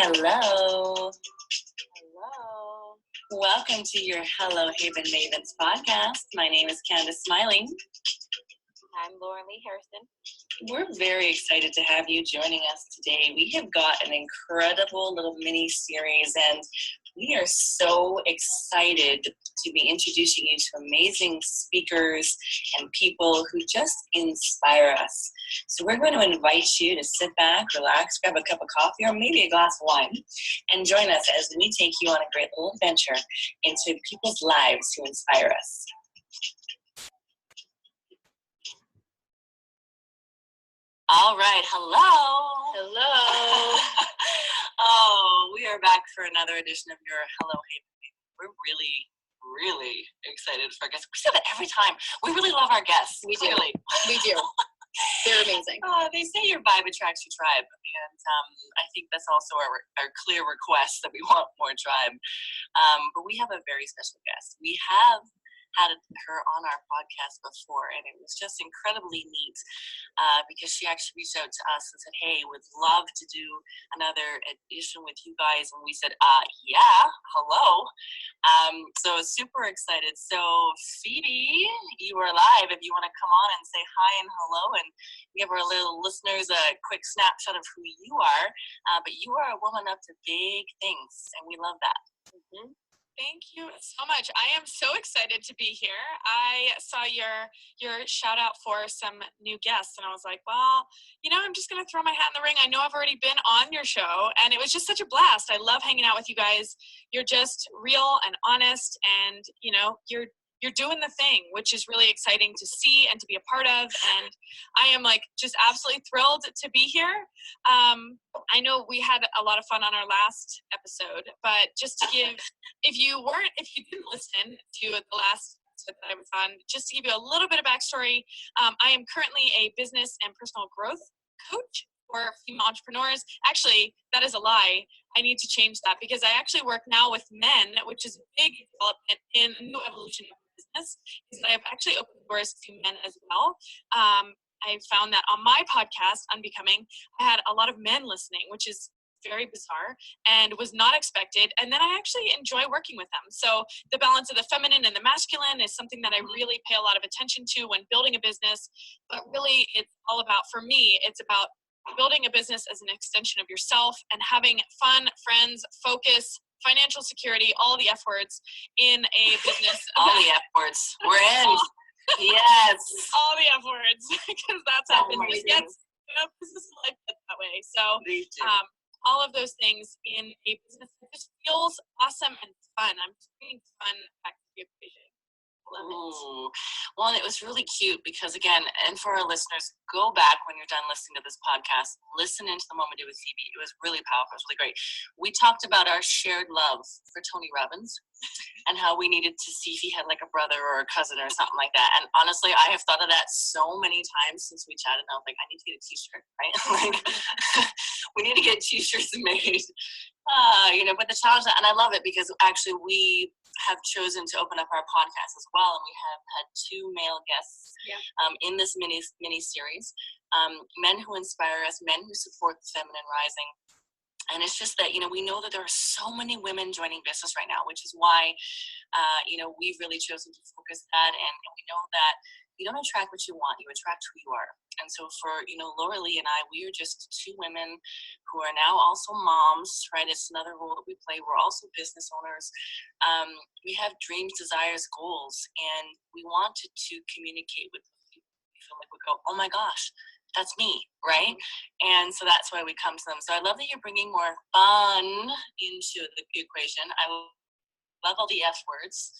Hello. Hello. Welcome to your Hello Haven Mavens podcast. My name is Candace Smiling. I'm Lauren Lee Harrison. We're very excited to have you joining us today. We have got an incredible little mini series, and we are so excited to be introducing you to amazing speakers and people who just inspire us. So we're going to invite you to sit back, relax, grab a cup of coffee or maybe a glass of wine, and join us as we take you on a great little adventure into people's lives who inspire us. All right, hello. Oh, we are back for another edition of your Hello Haven. We're really excited for our guests. We say that every time. We really love our guests. We do. They're amazing. They say your vibe attracts your tribe, and I think that's also our clear request that we want more tribe. But we have a very special guest. We have had her on our podcast before, and it was just incredibly neat because she actually reached out to us and said, hey, would love to do another edition with you guys. And we said, yeah, hello. So super excited. So Phoebe, you are live. If you want to come on and say hi and hello and give our little listeners a quick snapshot of who you are. But you are a woman up to big things, and we love that. Mm-hmm. Thank you so much. I am so excited to be here. I saw your shout out for some new guests, and I was like, well, I'm just going to throw my hat in the ring. I know I've already been on your show, and it was just such a blast. I love hanging out with you guys. You're just real and honest, and, you're doing the thing, which is really exciting to see and to be a part of. And I am just absolutely thrilled to be here. I know we had a lot of fun on our last episode, but just to give, if you didn't listen to the last episode that I was on, just to give you a little bit of backstory, I am currently a business and personal growth coach for female entrepreneurs. Actually, that is a lie. I need to change that because I actually work now with men, which is a big development in a new evolution of business, is that I've actually opened doors to men as well. I found that on my podcast, Unbecoming, I had a lot of men listening, which is very bizarre and was not expected. And then I actually enjoy working with them. So the balance of the feminine and the masculine is something that I really pay a lot of attention to when building a business. But really, it's all about, for me, it's about building a business as an extension of yourself and having fun, friends, focus, financial security, all the F words in a business. All the F words. We're in. Yes. All the F words, because that's how business gets. Business life gets that way. So all of those things in a business that just feels awesome and fun. I'm just bringing fun back to the equation. Ooh. Well, and it was really cute because, again, and for our listeners, go back when you're done listening to this podcast, listen into the moment with Phoebe. It was really powerful. It was really great. We talked about our shared love for Tony Robbins and how we needed to see if he had like a brother or a cousin or something like that. And honestly, I have thought of that so many times since we chatted. And I was like, I need to get a t-shirt, right? We need to get t-shirts made. But the challenge, and I love it because actually we have chosen to open up our podcast as well, and we have had two male guests in this mini series, men who inspire us, men who support the feminine rising. And it's just that, we know that there are so many women joining business right now, which is why, we've really chosen to focus that. And we know that you don't attract what you want, you attract who you are. And so for, Laura Lee and I, we are just two women who are now also moms, right? It's another role that we play. We're also business owners. We have dreams, desires, goals, and we wanted to communicate with people. We feel like we go, oh my gosh, that's me, right? And so that's why we come to them. So I love that you're bringing more fun into the equation. I love all the F words.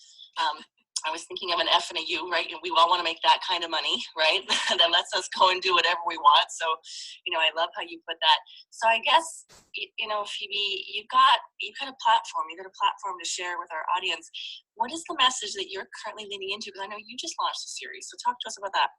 I was thinking of an F and a U, right? And we all want to make that kind of money, right? That lets us go and do whatever we want. So, I love how you put that. So I guess, Phoebe, you've got a platform. You've got a platform to share with our audience. What is the message that you're currently leaning into? Because I know you just launched a series. So talk to us about that.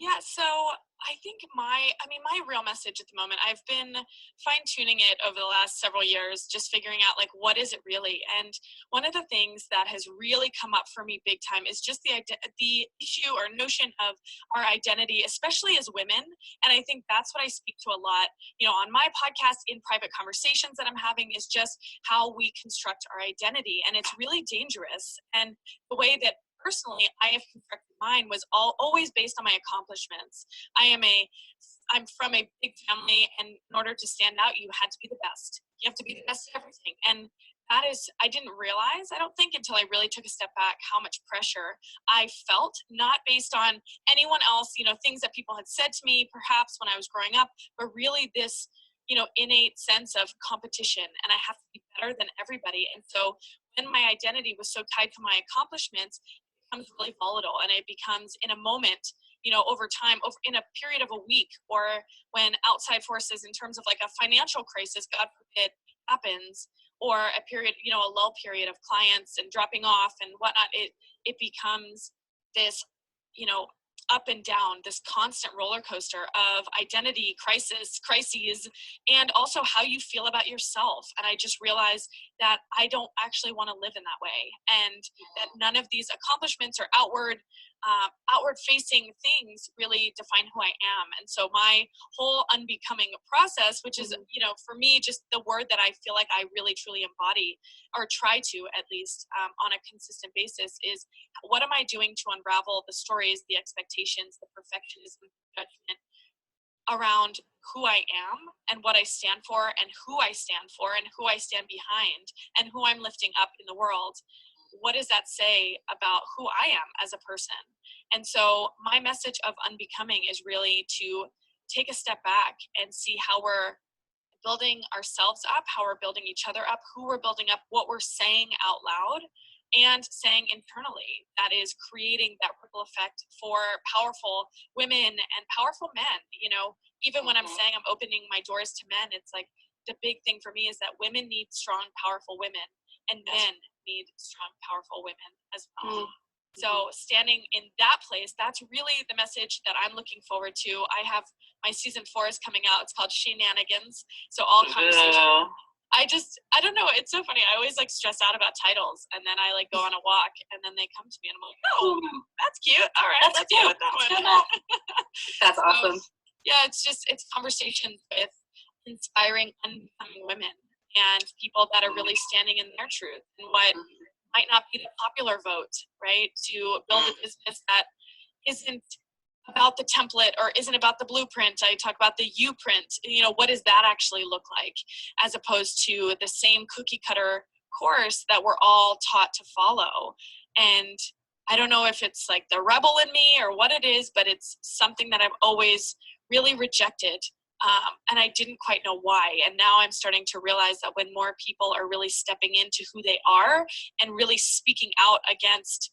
Yeah, so I think my real message at the moment, I've been fine tuning it over the last several years, just figuring out like, what is it really? And one of the things that has really come up for me big time is just the issue or notion of our identity, especially as women. And I think that's what I speak to a lot, on my podcast, in private conversations that I'm having, is just how we construct our identity. And it's really dangerous. And the way that personally I have constructed mine was always based on my accomplishments. I'm from a big family, and in order to stand out, you had to be the best. You have to be the best at everything. And that is, I didn't realize, I don't think until I really took a step back, how much pressure I felt, not based on anyone else, things that people had said to me perhaps when I was growing up, but really this, innate sense of competition, and I have to be better than everybody. And so when my identity was so tied to my accomplishments, becomes really volatile, and it becomes in a moment, over time, over in a period of a week, or when outside forces in terms of like a financial crisis, God forbid, happens, or a period, a lull period of clients and dropping off and whatnot, it becomes this, up and down, this constant roller coaster of identity crises, and also how you feel about yourself. And I just realized that I don't actually want to live in that way, and that none of these accomplishments or outward facing things really define who I am. And so my whole unbecoming process, which is, for me, just the word that I feel like I really truly embody, or try to at least, on a consistent basis, is what am I doing to unravel the stories, the expectations, the perfectionism, judgment around who I am and what I stand for and who I stand for and who I stand behind and who I'm lifting up in the world. What does that say about who I am as a person? And so my message of unbecoming is really to take a step back and see how we're building ourselves up, how we're building each other up, who we're building up, what we're saying out loud and saying internally, that is creating that ripple effect for powerful women and powerful men. Even when I'm saying I'm opening my doors to men, it's like the big thing for me is that women need strong, powerful women, and men need strong, powerful women as well. So standing in that place, that's really the message that I'm looking forward to. I have my season 4 is coming out. It's called Shenanigans. So all conversations. I don't know. It's so funny. I always like stress out about titles, and then I like go on a walk, and then they come to me, and I'm like, oh, that's cute. All right, let's go with that one. That's awesome. Yeah, it's conversations with inspiring, unbecoming women and people that are really standing in their truth and what might not be the popular vote, right? To build a business that isn't about the template or isn't about the blueprint. I talk about the you print. What does that actually look like, as opposed to the same cookie cutter course that we're all taught to follow? And I don't know if it's like the rebel in me or what it is, but it's something that I've always really rejected. And I didn't quite know why. And now I'm starting to realize that when more people are really stepping into who they are and really speaking out against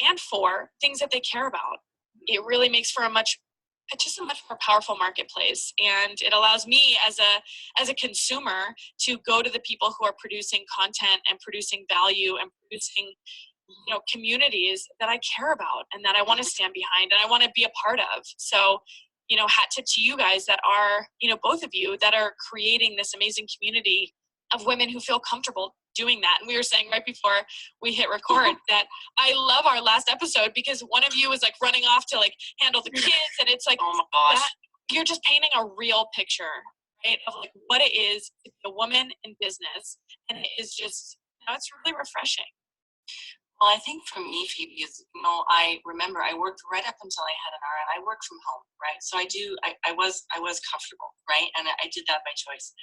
and for things that they care about, it really makes for a much more powerful marketplace. And it allows me as a consumer to go to the people who are producing content and producing value and producing communities that I care about and that I want to stand behind and I want to be a part of. So hat tip to you guys that are, both of you that are creating this amazing community of women who feel comfortable doing that. And we were saying right before we hit record that I love our last episode because one of you was like running off to like handle the kids, and it's like, oh my gosh, that, you're just painting a real picture, right, of like what it is to be a woman in business. And it is just, it's really refreshing. Well, I think for me, Phoebe, is, I remember I worked right up until I had an RN. I worked from home, right? So I was comfortable, right? And I did that by choice.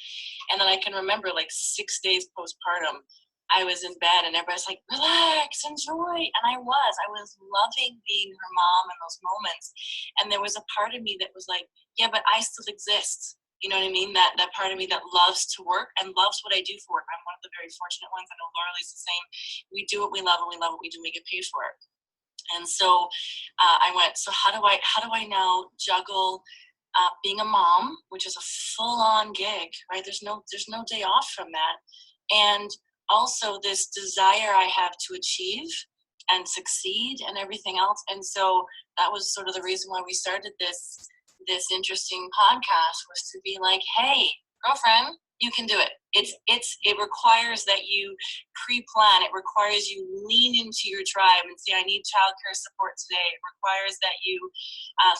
And then I can remember like 6 days postpartum, I was in bed and everybody's like, relax, enjoy. And I was loving being her mom in those moments. And there was a part of me that was like, yeah, but I still exist. You know what I mean? That part of me that loves to work and loves what I do for work. I'm one of the very fortunate ones. I know Laurel's the same. We do what we love and we love what we do. We get paid for it. And so I went, so how do I now juggle being a mom, which is a full-on gig, right? There's no day off from that. And also this desire I have to achieve and succeed and everything else. And so that was sort of the reason why we started this interesting podcast, was to be like, hey, girlfriend, you can do it. It requires that you pre-plan. It requires you lean into your tribe and say, I need childcare support today. It requires that you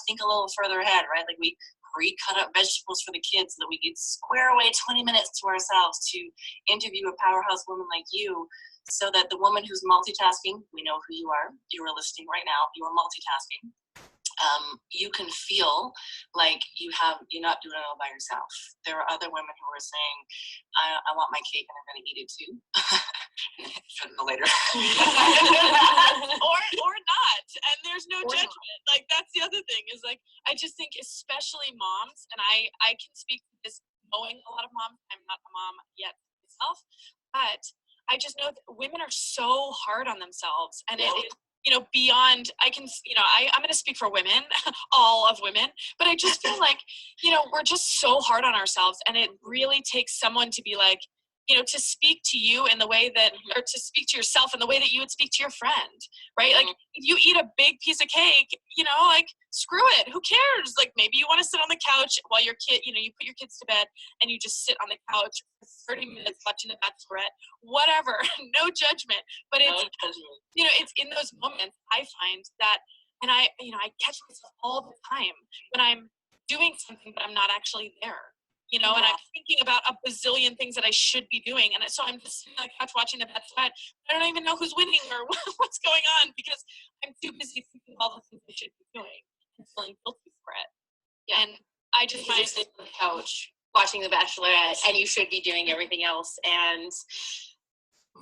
think a little further ahead, right? Like we pre-cut up vegetables for the kids so that we could square away 20 minutes to ourselves to interview a powerhouse woman like you, so that the woman who's multitasking, we know who you are. You are listening right now. You are multitasking. You can feel like you're not doing it all by yourself. There are other women who are saying, I want my cake and I'm going to eat it too. Later. or not. And there's no judgment. Like, that's the other thing, is like, I just think especially moms, and I can speak to this knowing a lot of moms. I'm not a mom yet myself, but I just know that women are so hard on themselves, and it beyond, I'm going to speak for women, all of women, but I just feel like, we're just so hard on ourselves, and it really takes someone to be like, to speak to you in the way that, or to speak to yourself in the way that you would speak to your friend, right? Like, if you eat a big piece of cake, like, screw it, who cares? Like, maybe you want to sit on the couch while your kid, you put your kids to bed and you just sit on the couch for 30 minutes watching The Bachelorette, whatever, no judgment. But it's, it's in those moments I find that, and I catch myself all the time when I'm doing something but I'm not actually there. And I'm thinking about a bazillion things that I should be doing. And so I'm just sitting on the couch watching The Bachelorette. I don't even know who's winning or what's going on, because I'm too busy thinking of all the things I should be doing and feeling guilty for it. Yeah. And I just might sit on the couch watching The Bachelorette, and you should be doing everything else. And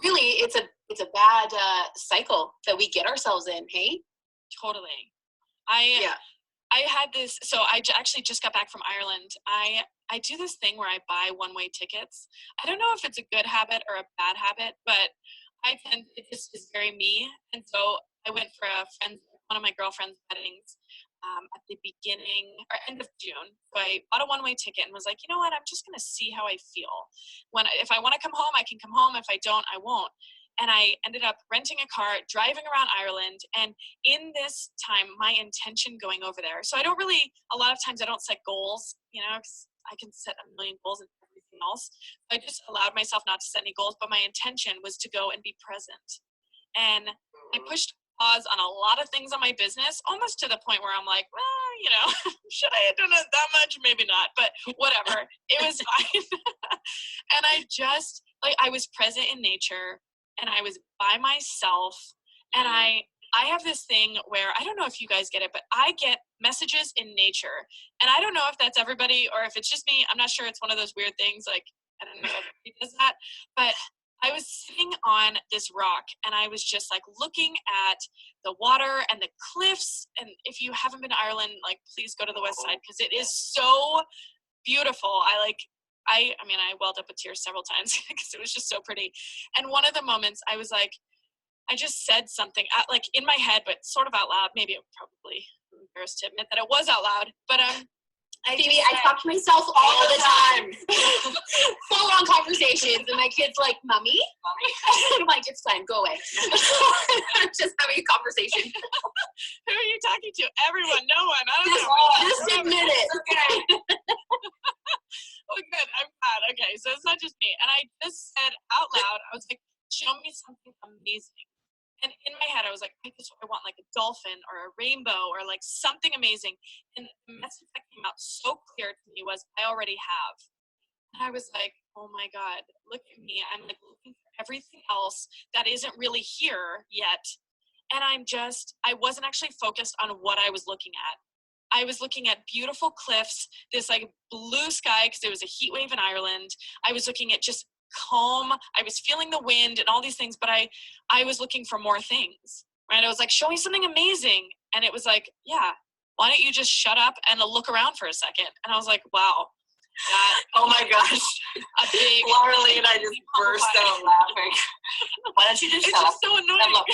really, it's a bad cycle that we get ourselves in. Hey, totally. I had this, so I actually just got back from Ireland. I do this thing where I buy one-way tickets. I don't know if it's a good habit or a bad habit, but it just is very me. And so I went for one of my girlfriend's weddings at the beginning or end of June. So I bought a one-way ticket and was like, you know what, I'm just going to see how I feel. If I want to come home, I can come home. If I don't, I won't. And I ended up renting a car, driving around Ireland. And in this time, my intention going over there, so a lot of times I don't set goals, because I can set a million goals and everything else. I just allowed myself not to set any goals, but my intention was to go and be present. And I pushed pause on a lot of things on my business, almost to the point where I'm like, well, should I have done it that much? Maybe not, but whatever. It was fine. And I was present in nature. And I was by myself, and I have this thing where, I don't know if you guys get it, but I get messages in nature, and I don't know if that's everybody or if it's just me. I'm not sure. It's one of those weird things, like, I don't know if everybody does that, but I was sitting on this rock, and I was just like looking at the water and the cliffs. And if you haven't been to Ireland, like, please go to the west side, because it is so beautiful. I welled up with tears several times because it was just so pretty. And one of the moments I was like, I just said something like in my head, but sort of out loud. Maybe I'm probably embarrassed to admit that it was out loud, but Phoebe, I talk to myself all the time. Full on conversations, and my kid's like, Mommy? I'm like, it's fine, go away. I'm just having a conversation. Who are you talking to? Everyone, no one. I don't know. Just admit it. Okay. Oh, good. I'm glad. Okay, so it's not just me. And I just said out loud, I was like, show me something amazing. And in my head, I was like, I want like a dolphin or a rainbow or like something amazing. And the message that came out so clear to me was, I already have. And I was like, oh my God, look at me. I'm like looking for everything else that isn't really here yet. And I wasn't actually focused on what I was looking at. I was looking at beautiful cliffs, this like blue sky, because there was a heat wave in Ireland. I was looking at just calm. I was feeling the wind and all these things, but I was looking for more things, right? I was like, show me something amazing. And it was like, yeah, why don't you just shut up and look around for a second? And I was like, wow. Oh my gosh. A big Laura-Lee and I just burst out laughing. Why don't you just shut up? It's just so annoying.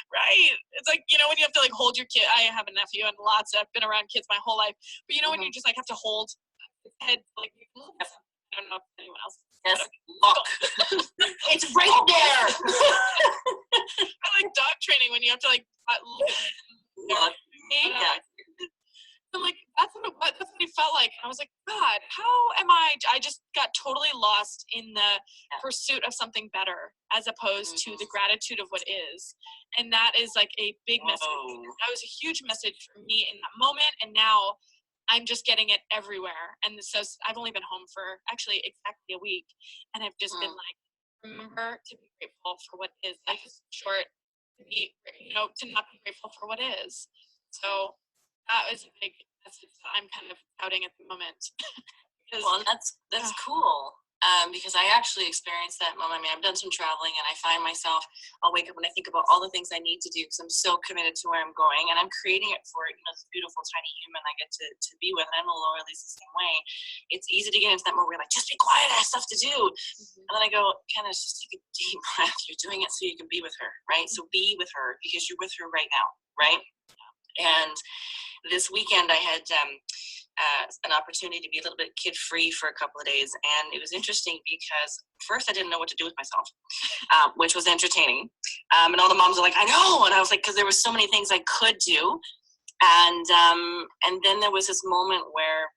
Right. It's like, when you have to like hold your kid. I have a nephew and I've been around kids my whole life. But when you just like have to hold his head, like, I don't know if anyone else. Yes, look. It's right there. I like dog training when you have to like look at Look. Yeah. I'm like, that's what it felt like. And I was like, God, how am I just got totally lost in the pursuit of something better as opposed to the gratitude of what is. And that is like a big message. That was a huge message for me in that moment. And now I'm just getting it everywhere. And so I've only been home for actually exactly a week. And I've just been like, remember to be grateful for what is. Life is short to be, to not be grateful for what is. So that is a big message that I'm kind of touting at the moment. Well, and that's cool. Because I actually experienced that moment. I mean, I've done some traveling, and I find myself, I'll wake up and I think about all the things I need to do because I'm so committed to where I'm going, and I'm creating it for this beautiful tiny human I get to be with. And I know Laura Lee's the same way. It's easy to get into that moment where you're like, just be quiet, I have stuff to do. And then I go, Kenna, just take a deep breath. You're doing it so you can be with her, right? So be with her because you're with her right now, right? And this weekend I had an opportunity to be a little bit kid-free for a couple of days, and it was interesting because first I didn't know what to do with myself, which was entertaining, and all the moms are like, I know, and I was like, because there were so many things I could do, and then there was this moment where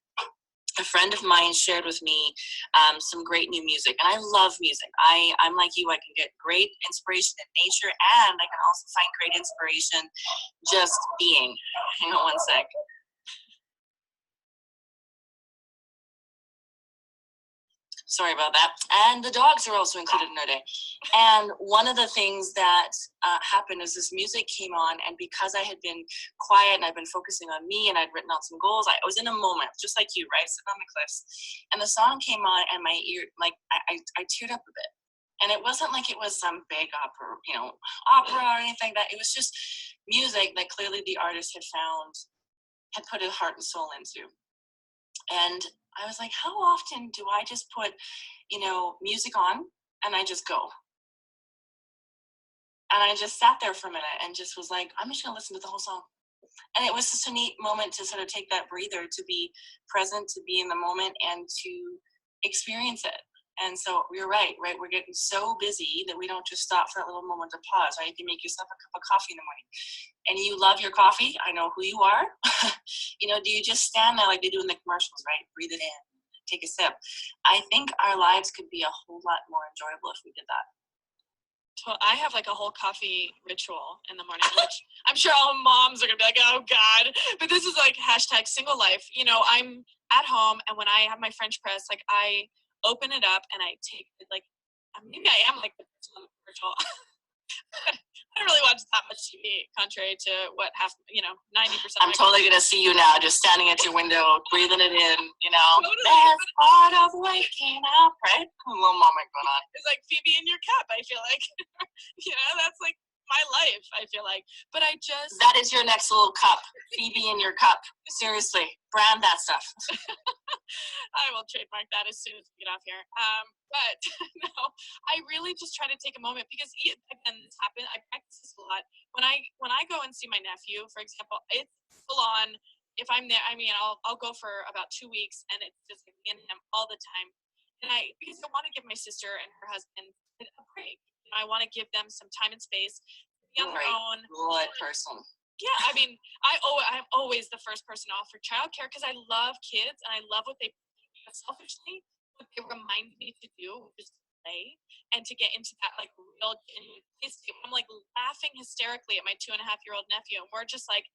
a friend of mine shared with me some great new music, and I love music. I'm like you, I can get great inspiration in nature, and I can also find great inspiration just being. Hang on one sec. Sorry about that. And the dogs are also included in our day. And one of the things that happened is this music came on, and because I had been quiet and I'd been focusing on me and I'd written out some goals, I was in a moment, just like you, right? Sitting on the cliffs. And the song came on, and my ear, like, I teared up a bit. And it wasn't like it was some big opera, opera or anything like that. It was just music that clearly the artist had put his heart and soul into. And I was like, how often do I just put, music on and I just go? And I just sat there for a minute and just was like, I'm just going to listen to the whole song. And it was just a neat moment to sort of take that breather, to be present, to be in the moment, and to experience it. And so you're right? We're getting so busy that we don't just stop for that little moment to pause, right? You can make yourself a cup of coffee in the morning. And you love your coffee. I know who you are. Do you just stand there like they do in the commercials, right? Breathe it in, take a sip. I think our lives could be a whole lot more enjoyable if we did that. So I have like a whole coffee ritual in the morning, which I'm sure all moms are gonna be like, oh God. But this is like #single life. I'm at home, and when I have my French press, like I open it up and I take it, like maybe I am like the person on the commercial. I don't really watch that much TV, contrary to what 90%. I'm totally gonna see you now, just standing at your window, breathing it in. Totally. That's part of waking up, right? A little moment going on. It's like Phoebe in your cup. I feel like, that's like my life. I feel like, but that is your next little cup, Phoebe in your cup. Seriously, brand that stuff. I will trademark that as soon as we get off here. But no, I really just try to take a moment because again, this happened. I practice this a lot. When I go and see my nephew, for example, it's full on. If I'm there, I'll go for about 2 weeks, and it's just like me and him all the time. And because I want to give my sister and her husband a break. I want to give them some time and space to be on their own. Good person. Yeah, I'm always the first person to offer childcare because I love kids and I love what they selfishly what they remind me to do, which is to play and to get into that like real genuine place. I'm like laughing hysterically at my 2.5-year-old nephew, and we're just like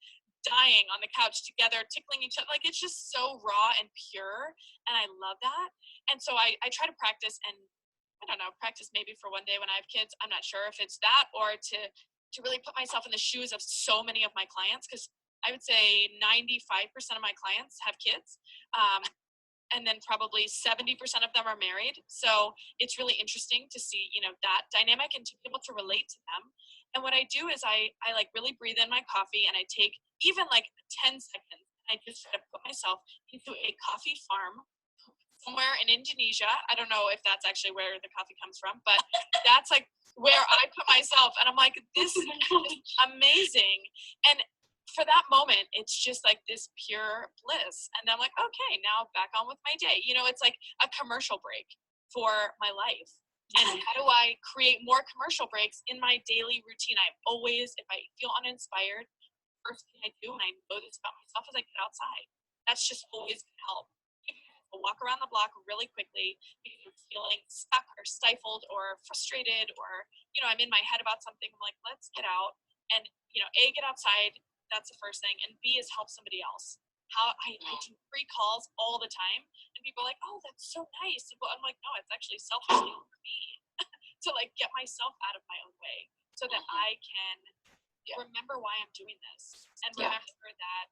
dying on the couch together, tickling each other. Like it's just so raw and pure, and I love that. And so I try to practice, and I don't know, practice maybe for one day when I have kids. I'm not sure if it's that or to really put myself in the shoes of so many of my clients, because I would say 95% of my clients have kids. And then probably 70% of them are married. So it's really interesting to see, that dynamic and to be able to relate to them. And what I do is I like really breathe in my coffee, and I take even like 10 seconds. I just try to put myself into a coffee farm somewhere in Indonesia. I don't know if that's actually where the coffee comes from, but that's like where I put myself. And I'm like, this is amazing. And for that moment, it's just like this pure bliss. And I'm like, okay, now back on with my day. You know, it's like a commercial break for my life. And how do I create more commercial breaks in my daily routine? I always, if I feel uninspired, first thing I do, and I know this about myself, is I get outside. That's just always going to help. I'll walk around the block really quickly because I'm feeling stuck or stifled or frustrated, or, you know, I'm in my head about something. I'm like, let's get out and, you know, A, get outside. That's the first thing. And B is help somebody else. I do free calls all the time, and people are like, oh, that's so nice. But I'm like, no, it's actually selfishly for me to like get myself out of my own way so that I can remember why I'm doing this and remember that,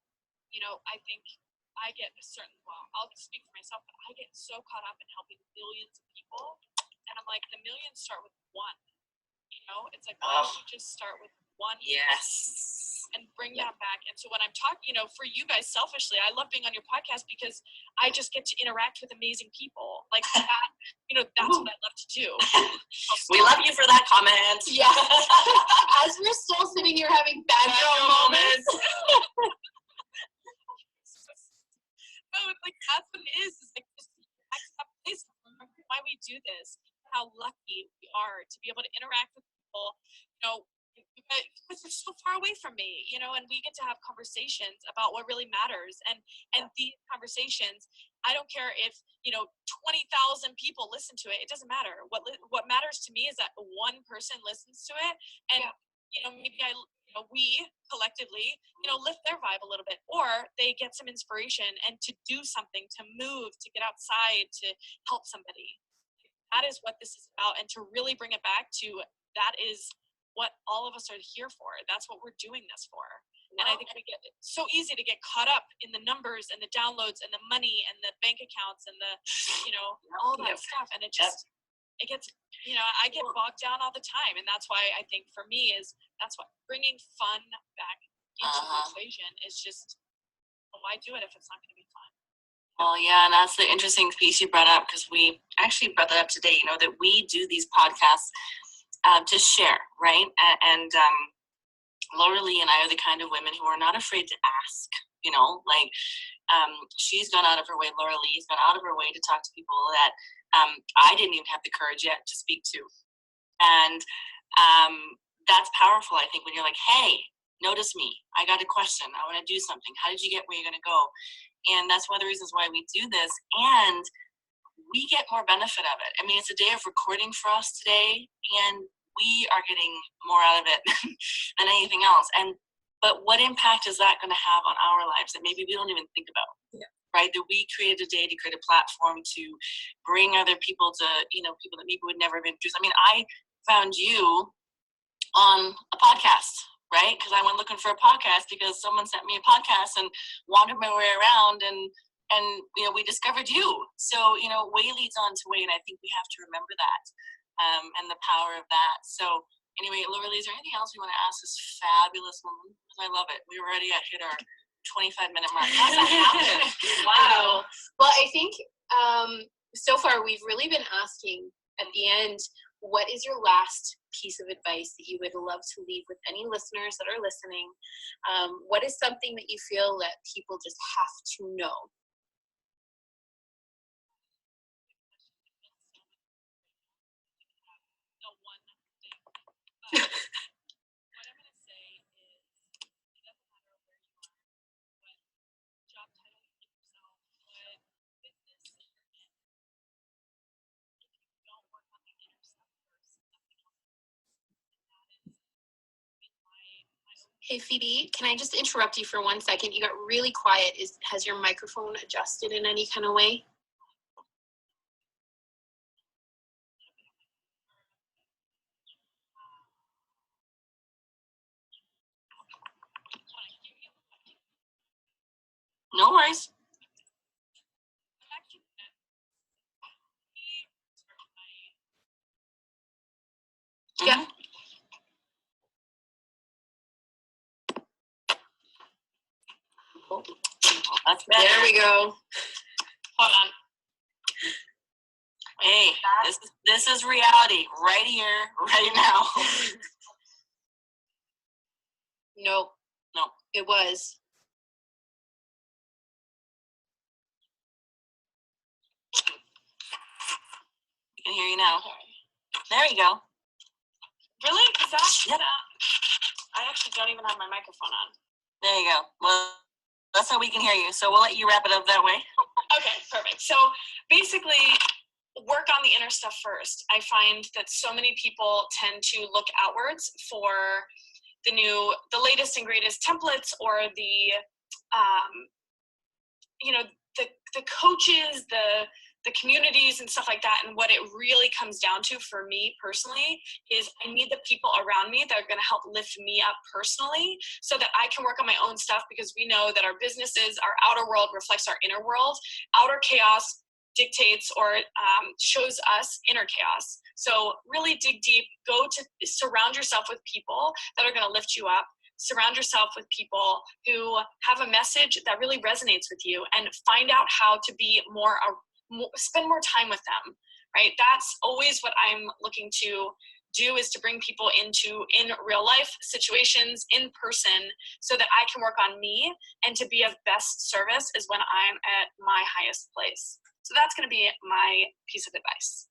you know, I think I get a certain, well, I'll speak for myself, but I get so caught up in helping millions of people, and I'm like, the millions start with one, you know, it's like, why don't you just start with one person and bring that back? And so when I'm talking, you know, for you guys, selfishly, I love being on your podcast because I just get to interact with amazing people like that. You know, that's what I love to do. We love you for that comment. Yeah. As we're still sitting here having bad moments. No, it's like that's what it is. It's like this place. Remember why we do this. How lucky we are to be able to interact with people. You know, because they're so far away from me. You know, and we get to have conversations about what really matters. And these conversations, I don't care if, you know, 20,000 people listen to it. It doesn't matter. What matters to me is that one person listens to it, and you know, maybe we collectively, you know, lift their vibe a little bit, or they get some inspiration and to do something, to move, to get outside, to help somebody. That is what this is about. And to really bring it back to, that is what all of us are here for. That's what we're doing this for. And I think we get so easy to get caught up in the numbers and the downloads and the money and the bank accounts and the, you know, all that stuff. And it just, it gets, you know, I get bogged down all the time. And that's why I think for me that's what bringing fun back into the equation is just, well, why do it if it's not going to be fun? Well, yeah, and that's the interesting piece you brought up, because we actually brought that up today, you know, that we do these podcasts to share, right? And Laura Lee and I are the kind of women who are not afraid to ask, you know, like she's gone out of her way, Laura Lee's gone out of her way to talk to people that I didn't even have the courage yet to speak to. And that's powerful, I think, when you're like, hey, notice me. I got a question. I want to do something. How did you get where you're going to go? And that's one of the reasons why we do this. And we get more benefit of it. I mean, it's a day of recording for us today, and we are getting more out of it than anything else. But what impact is that going to have on our lives that maybe we don't even think about? Yeah. Right? That we created a day to create a platform to bring other people to, you know, people that maybe would never have introduced. I mean, I found you on a podcast, right? Because I went looking for a podcast because someone sent me a podcast and wandered my way around, and you know, we discovered you. So, you know, way leads on to way, and I think we have to remember that and the power of that. So anyway, Laura Lee, is there anything else you want to ask this fabulous woman? I love it. We already hit our 25-minute mark. How's that happen? Wow. Well, I think so far we've really been asking at the end, what is your last piece of advice that you would love to leave with any listeners that are listening? What is something that you feel that people just have to know? What I'm going to say is, it doesn't matter where you are, what job title you give yourself, what business you're in. If you don't work on the inner stuff first, nothing else. And that has been my own. Hey Phoebe, can I just interrupt you for 1 second? You got really quiet. Has your microphone adjusted in any kind of way? No worries. Yeah. Oh, that's better. There we go. Hold on. Hey, this is reality right here, right now. Nope. No. It was. I can hear you now. There you go. Really? Is that? Yep. I actually don't even have my microphone on. There you go. Well, that's how we can hear you. So we'll let you wrap it up that way. Okay, perfect. So basically, work on the inner stuff first. I find that so many people tend to look outwards for the latest and greatest templates, or the coaches, the communities and stuff like that. And what it really comes down to for me personally is I need the people around me that are going to help lift me up personally, so that I can work on my own stuff, because we know that our businesses, our outer world reflects our inner world. Outer chaos dictates or shows us inner chaos. So really dig deep, surround yourself with people that are going to lift you up. Surround yourself with people who have a message that really resonates with you, and find out how to be spend more time with them, right? That's always what I'm looking to do, is to bring people in real life situations in person, so that I can work on me, and to be of best service is when I'm at my highest place. So that's going to be my piece of advice.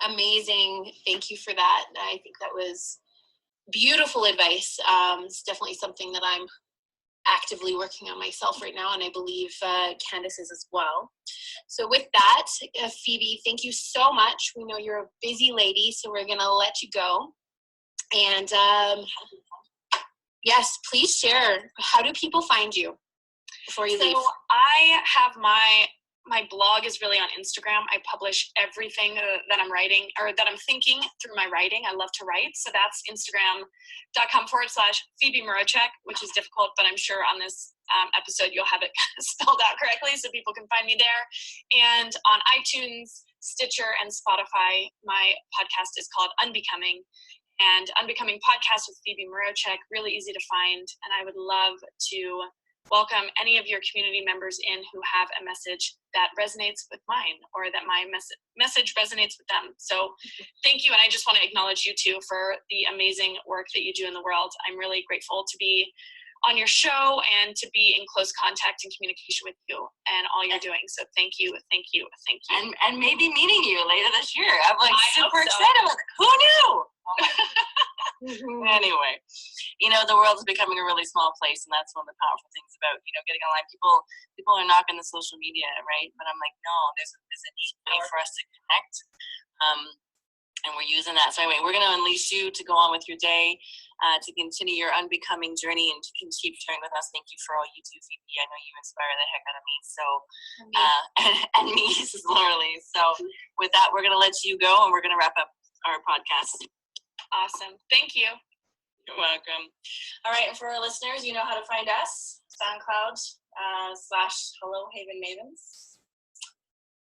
Amazing. Thank you for that. I think that was beautiful advice. It's definitely something that I'm actively working on myself right now, and I believe Candace is as well. So with that, Phoebe, thank you so much. We know you're a busy lady, so we're going to let you go. And yes, please share. How do people find you before you leave? So I have my blog is really on Instagram. I publish everything that I'm writing, or that I'm thinking, through my writing. I love to write. So that's Instagram.com/Phoebe Mroczek, which is difficult, but I'm sure on this episode you'll have it spelled out correctly, so people can find me there. And on iTunes, Stitcher, and Spotify, my podcast is called Unbecoming. And Unbecoming Podcast with Phoebe Mroczek, really easy to find. And I would love to welcome any of your community members in who have a message that resonates with mine, or that my message resonates with them. So thank you. And I just want to acknowledge you too for the amazing work that you do in the world. I'm really grateful to be on your show and to be in close contact and communication with you and all you're doing. So thank you, thank you, thank you. And maybe meeting you later this year. I'm like super hope so. excited about it. Who knew? Anyway, the world is becoming a really small place, and that's one of the powerful things about, getting online. People are knocking the social media, right? But I'm like, no, there's a neat way for us to connect. And we're using that. So anyway, we're going to unleash you to go on with your day, to continue your unbecoming journey, and to keep sharing with us. Thank you for all you do, Phoebe. I know you inspire the heck out of me. So, and me, similarly. So with that, we're going to let you go, and we're going to wrap up our podcast. Awesome. Thank you. You're welcome. All right. And for our listeners, you know how to find us. SoundCloud /Hello Haven Mavens.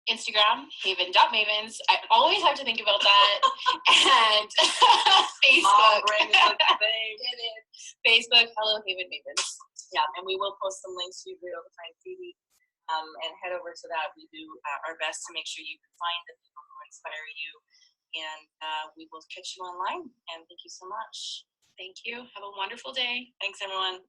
Instagram, haven.mavens. I always have to think about that. And Facebook. It is. Facebook, Hello Haven Mavens. Yeah, and we will post some links so you'll be able to find Phoebe. And head over to that. We do our best to make sure you can find the people who inspire you. And we will catch you online. And thank you so much. Thank you. Have a wonderful day. Thanks, everyone.